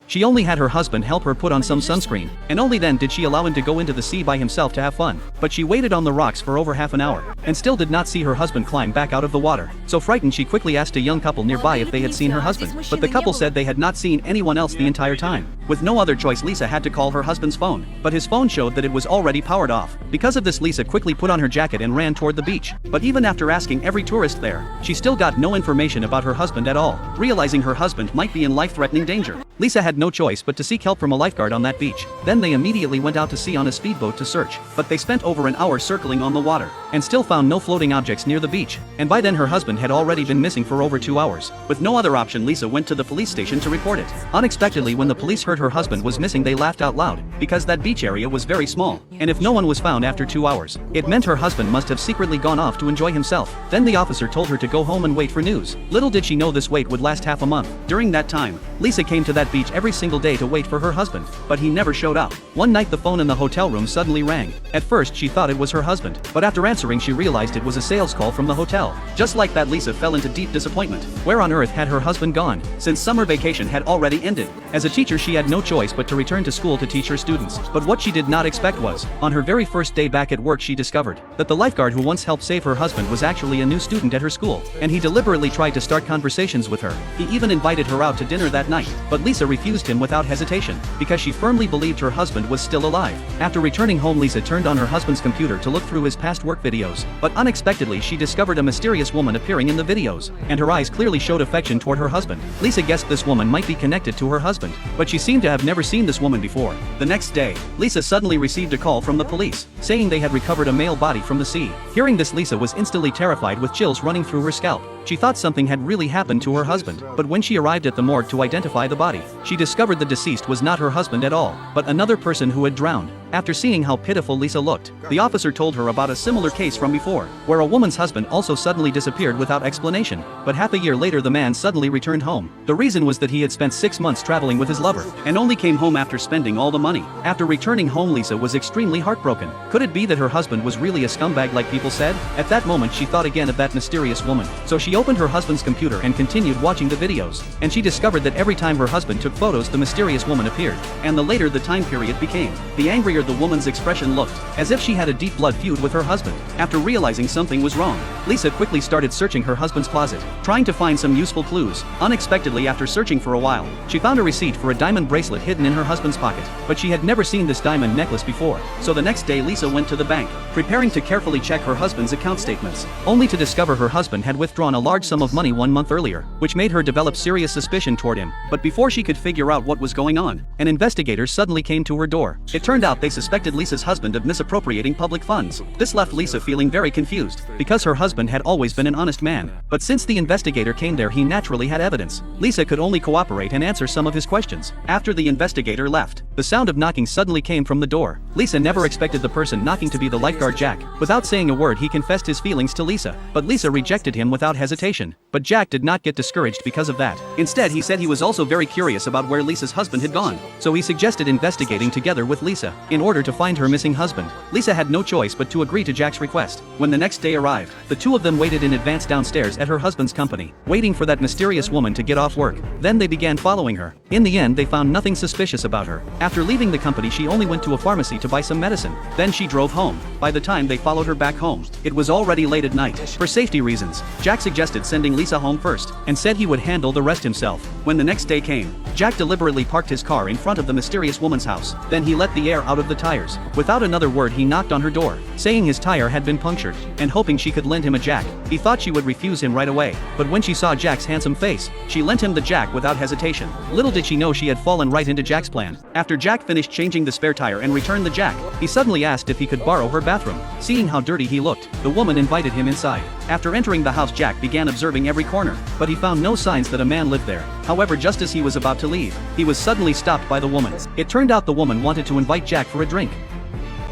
She only had her husband help her put on some sunscreen, and only then did she allow him to go into the sea by himself to have fun. But she waited on the rocks for over half an hour, and still did not see her husband climb back out of the water. So frightened, she quickly asked a young couple nearby if they had seen her husband, but the couple said they had not seen anyone else the entire time. With no other choice, Lisa had to call her husband's phone, but his phone showed that it was already powered off. Because of this, Lisa quickly put on her jacket and ran toward the beach. But even after asking every tourist there, she still got no information about her husband at all. Realizing her husband might be in life-threatening danger, Lisa had no choice but to seek help from a lifeguard on that beach. Then they immediately went out to sea on a speedboat to search, but they spent over an hour circling on the water, and still found no floating objects near the beach. And by then her husband had already been missing for over 2 hours. With no other option, Lisa went to the police station to report it. Unexpectedly, when the police heard her husband was missing, they laughed out loud, because that beach area was very small, and if no one was found after 2 hours, it meant her husband must have secretly gone off to enjoy himself. Then the officer told her to go home and wait for news. Little did she know this wait would last half a month. During that time, Lisa came to that beach every single day to wait for her husband, but he never showed up. One night the phone in the hotel room suddenly rang. At first she thought it was her husband, but after answering she realized it was a sales call from the hotel. Just like that, Lisa fell into deep disappointment. Where on earth had her husband gone, since summer vacation had already ended? As a teacher, she had no choice but to return to school to teach her students. But what she did not expect was, on her very first day back at work, she discovered that the lifeguard who once helped save her husband was actually a new student at her school, and he deliberately tried to start conversations with her. He even invited her out to dinner that night, but Lisa refused him without hesitation, because she firmly believed her husband was still alive. After returning home, Lisa turned on her husband's computer to look through his past work videos, but unexpectedly she discovered a mysterious woman appearing in the videos, and her eyes clearly showed affection toward her husband. Lisa guessed this woman might be connected to her husband, but she seemed to have never seen this woman before. The next day, Lisa suddenly received a call from the police, saying they had recovered a male body from the sea. Hearing this, Lisa was instantly terrified with chills running through her scalp. She thought something had really happened to her husband, but when she arrived at the morgue to identify the body, she discovered the deceased was not her husband at all, but another person who had drowned. After seeing how pitiful Lisa looked, the officer told her about a similar case from before, where a woman's husband also suddenly disappeared without explanation, but half a year later the man suddenly returned home. The reason was that he had spent 6 months traveling with his lover, and only came home after spending all the money. After returning home, Lisa was extremely heartbroken. Could it be that her husband was really a scumbag like people said? At that moment she thought again of that mysterious woman, so she opened her husband's computer and continued watching the videos, and she discovered that every time her husband took photos the mysterious woman appeared, and the later the time period became, the angrier the woman's expression looked, as if she had a deep blood feud with her husband. After realizing something was wrong, Lisa quickly started searching her husband's closet, trying to find some useful clues. Unexpectedly, after searching for a while, she found a receipt for a diamond bracelet hidden in her husband's pocket, but she had never seen this diamond necklace before. So the next day Lisa went to the bank, preparing to carefully check her husband's account statements, only to discover her husband had withdrawn a large sum of money 1 month earlier, which made her develop serious suspicion toward him. But before she could figure out what was going on, an investigator suddenly came to her door. It turned out they suspected Lisa's husband of misappropriating public funds. This left Lisa feeling very confused, because her husband had always been an honest man. But since the investigator came there, he naturally had evidence. Lisa could only cooperate and answer some of his questions. After the investigator left, the sound of knocking suddenly came from the door. Lisa never expected the person knocking to be the lifeguard Jack. Without saying a word, he confessed his feelings to Lisa, but Lisa rejected him without hesitation. But Jack did not get discouraged because of that. Instead, he said he was also very curious about where Lisa's husband had gone, so he suggested investigating together with Lisa, in order to find her missing husband. Lisa had no choice but to agree to Jack's request. When the next day arrived, the two of them waited in advance downstairs at her husband's company, waiting for that mysterious woman to get off work. Then they began following her. In the end, they found nothing suspicious about her. After leaving the company, she only went to a pharmacy to buy some medicine. Then she drove home. By the time they followed her back home, it was already late at night. For safety reasons, Jack suggested sending Lisa home first, and said he would handle the rest himself. When the next day came, Jack deliberately parked his car in front of the mysterious woman's house. Then he let the air out of the tires. Without another word, he knocked on her door, saying his tire had been punctured, and hoping she could lend him a jack. He thought she would refuse him right away, but when she saw Jack's handsome face, she lent him the jack without hesitation. Little did she know she had fallen right into Jack's plan. After Jack finished changing the spare tire and returned the jack, he suddenly asked if he could borrow her bathroom. Seeing how dirty he looked, the woman invited him inside. After entering the house, Jack began observing every corner, but he found no signs that a man lived there. However, just as he was about to leave, he was suddenly stopped by the woman. It turned out the woman wanted to invite Jack for a drink.